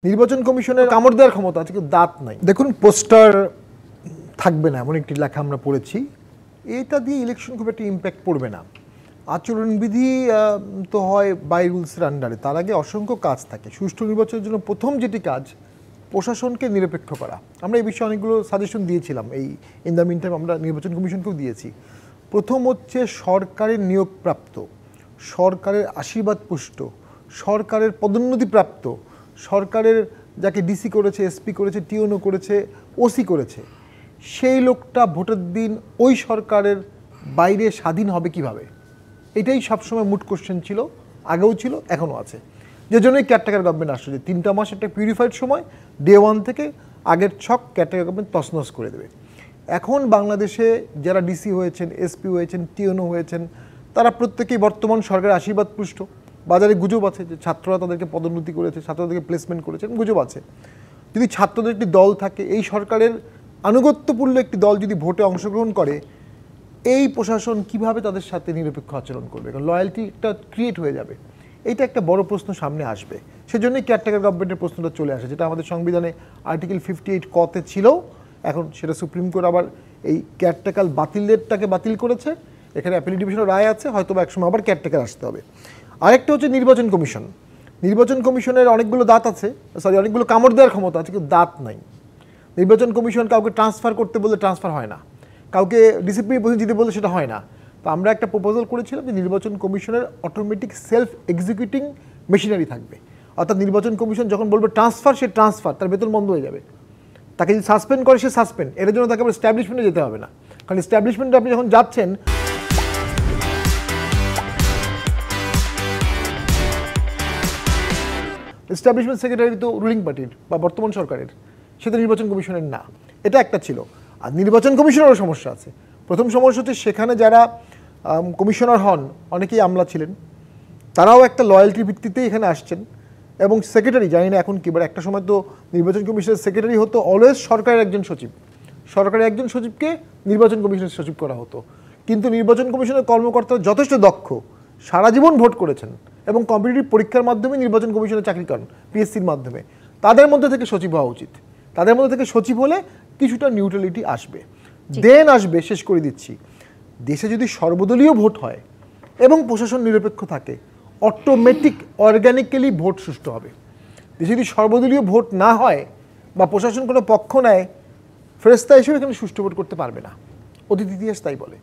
নির্বাচন কমিশনের কামড় দেওয়ার ক্ষমতা আছে, কিন্তু দাঁত নাই। দেখুন, পোস্টার থাকবে না এমন একটি লেখা আমরা পড়েছি, এটা দিয়ে ইলেকশন খুব একটা ইম্প্যাক্ট পড়বে না। আচরণবিধি তো হয় বাই রুলসের আন্ডারে, তার আগে অসংখ্য কাজ থাকে। সুষ্ঠু নির্বাচনের জন্য প্রথম যেটি কাজ, প্রশাসনকে নিরপেক্ষ করা। আমরা এই বিষয়ে অনেকগুলো সাজেশন দিয়েছিলাম, এই ইন দ্য মিন টাইম আমরা নির্বাচন কমিশনকেও দিয়েছি। প্রথম হচ্ছে সরকারের নিয়োগপ্রাপ্ত, সরকারের আশীর্বাদ পুষ্ট, সরকারের পদোন্নতিপ্রাপ্ত, সরকারের যাকে ডিসি করেছে, এসপি করেছে, টিওনো করেছে, ওসি করেছে, সেই লোকটা ভোটের দিন ওই সরকারের বাইরে স্বাধীন হবে কিভাবে? এটাই সবসময় মুড কোশ্চেন ছিল, আগেও ছিল, এখনও আছে। যে জন্যই কেয়ারটেকার গভর্নমেন্ট আসছে, যে 3টা মাস একটা পিউরিফাইড সময়, ডে 1 থেকে আগের ছক কেয়ারটেকার গভর্নমেন্ট তছনছ করে দেবে। এখন বাংলাদেশে যারা ডিসি হয়েছেন, এসপি হয়েছেন, টিওনো হয়েছেন, তারা প্রত্যেকেই বর্তমান সরকারের আশীর্বাদ পুষ্ট। বাজারে গুজব আছে যে ছাত্ররা তাদেরকে পদোন্নতি করেছে, ছাত্রদেরকে প্লেসমেন্ট করেছে, গুজব আছে। যদি ছাত্রদের একটি দল থাকে, এই সরকারের আনুগত্যপূর্ণ একটি দল যদি ভোটে অংশগ্রহণ করে, এই প্রশাসন কিভাবে তাদের সাথে নিরপেক্ষ আচরণ করবে? কারণ লয়্যালটিটা ক্রিয়েট হয়ে যাবে। এইটা একটা বড় প্রশ্ন সামনে আসবে। সেজন্যই কেয়ারটেকার গভর্নমেন্টের প্রশ্নটা চলে আসে, যেটা আমাদের সংবিধানে আর্টিকেল 58 কতে ছিল। এখন সেটা সুপ্রিম কোর্ট আবার এই কেয়ারটেকার বাতিলেরটাকে বাতিল করেছে। এখানে অ্যাপিলেট ডিভিশনের রায় আছে, হয়তো বা একসময় আবার কেয়ারটেকার আসতে হবে। আরেকটা হচ্ছে নির্বাচন কমিশন। নির্বাচন কমিশনের অনেকগুলো দাঁত আছে, অনেকগুলো কামড় দেওয়ার ক্ষমতা আছে, কিন্তু দাঁত নাই। নির্বাচন কমিশন কাউকে ট্রান্সফার করতে বললে ট্রান্সফার হয় না, কাউকে ডিসিপ্লিন পজিশন দিতে বললে সেটা হয় না। তো আমরা একটা প্রপোজাল করেছিলাম যে নির্বাচন কমিশনের অটোমেটিক সেলফ এক্সিকিউটিং মেশিনারি থাকবে। অর্থাৎ নির্বাচন কমিশন যখন বলবে ট্রান্সফার, সে ট্রান্সফার, তার বেতন বন্ধ হয়ে যাবে। তাকে যদি সাসপেন্ড করে, সে সাসপেন্ড। এর জন্য তাকে আবার এস্টাবলিশমেন্টে যেতে হবে না। কারণ এস্টাবলিশমেন্টে আপনি যখন যাচ্ছেন, এস্টাবলিশমেন্ট সেক্রেটারি তো রুলিং পার্টির বা বর্তমান সরকারের, সেটা নির্বাচন কমিশনের না। এটা একটা ছিল। আর নির্বাচন কমিশনেরও সমস্যা আছে। প্রথম সমস্যা হচ্ছে, সেখানে যারা কমিশনার হন, অনেকেই আমলা ছিলেন, তারাও একটা লয়্যালটির ভিত্তিতেই এখানে আসছেন। এবং সেক্রেটারি, জানি না এখন কি, বাট একটা সময় তো নির্বাচন কমিশনের সেক্রেটারি হতো অলওয়েজ সরকারের একজন সচিব। সরকারের একজন সচিবকে নির্বাচন কমিশনের সচিব করা হতো। কিন্তু নির্বাচন কমিশনের কর্মকর্তারা যথেষ্ট দক্ষ, সারা জীবন ভোট করেছেন এবং কম্পিটিটিভ পরীক্ষার মাধ্যমে নির্বাচন কমিশনে চাকরি করেন, পিএসসির মাধ্যমে। তাদের মধ্যে থেকে সচিব হওয়া উচিত। তাদের মধ্যে থেকে সচিব হলে কিছুটা নিউট্রালিটি আসবে। দেন আসবে, শেষ করে দিচ্ছি, দেশে যদি সর্বদলীয় ভোট হয় এবং প্রশাসন নিরপেক্ষ থাকে, অটোমেটিক অর্গানিক্যালি ভোট সুষ্ঠু হবে। দেশে যদি সর্বদলীয় ভোট না হয় বা প্রশাসন কোনো পক্ষ নেয়, ফেরেশতা হিসেবে এখানে সুষ্ঠু ভোট করতে পারবে না। অতীত ইতিহাস তাই বলে।